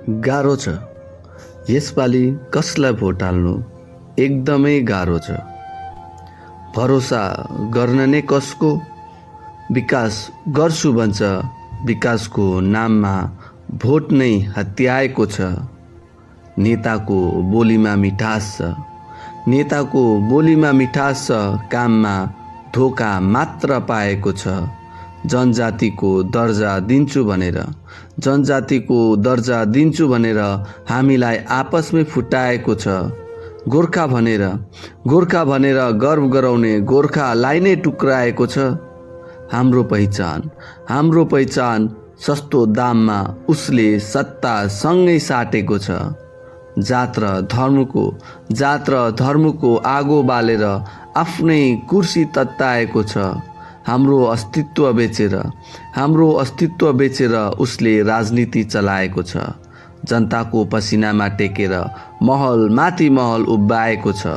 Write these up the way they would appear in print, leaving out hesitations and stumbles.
गाह्रो छ। यसपालि कसलाई भोट हाल्नु एकदमै गाह्रो छ। भरोसा गर्न नै कसको? विकास गर्छु भन्छ, विकासको नाममा भोट नै हत्याएको छ। नेताको बोलीमा मिठास छ, नेताको बोलीमा मिठास छ, काममा धोका मात्र पाएको छ। जनजातिको दर्जा दिन्छु भनेर, जनजातिको दर्जा दिन्छु भनेर हामीलाई आपसमै फुटाएको छ। गोर्खा भनेर गर्व गराउने गोर्खालाई नै टुक्राएको छ। हाम्रो पहिचान सस्तो दाममा उसले सत्ता सँगै साटेको छ। जात र धर्मको आगो बालेर आफ्नै कुर्सी तत्ताएको छ। हाम्रो अस्तित्व बेचेर उसले राजनीति चलाएको छ। जनताको पसिनामा टेकेर महल माथि महल उभ्याएको छ।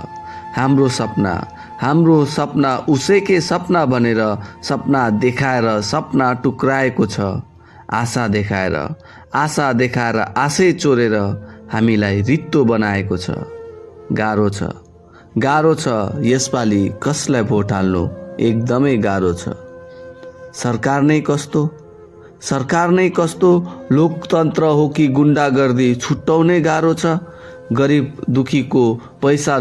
हाम्रो सपना उसैकै सपना भनेर सपना देखाएर सपना टुक्राएको छ। आशा देखाएर आशै चोरेर हामीलाई रित्तो बनाएको छ। गाह्रो छ यसपालि कसलाई भोट हाल्नु एकदमै गाह्रो छ। सरकार नै कस्तो लोकतन्त्र हो कि गुन्डागर्दी छुट्याउनै गाह्रो छ। गरिब दुखीको पैसा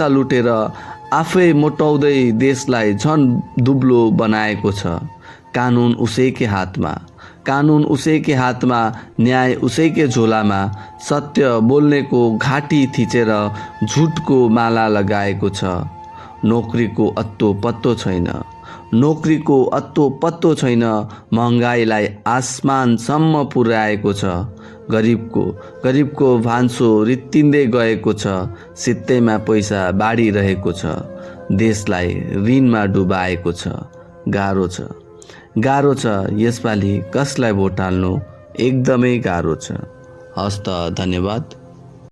लुटेर आफै मोटाउँदै देशलाई झन दुब्लो बनाएको छ। कानुन उसैकै हातमा, न्याय उसैकै झोलामा। सत्य बोल्नेको घाँटी थिचेर झुटको माला लगाएको छ। नोकरीको अत्तो पत्तो छैन, महँगाईलाई आसमानसम्म पुर्याएको छ। गरिबको भान्सो रित्तिँदै गएको छ, सित्तैमा पैसा बाँडिरहेको छ, देशलाई ऋणमा डुबाएको छ। गाह्रो छ यसपालि कसलाई भोट हाल्नु एकदमै गाह्रो छ। हस्त, धन्यवाद।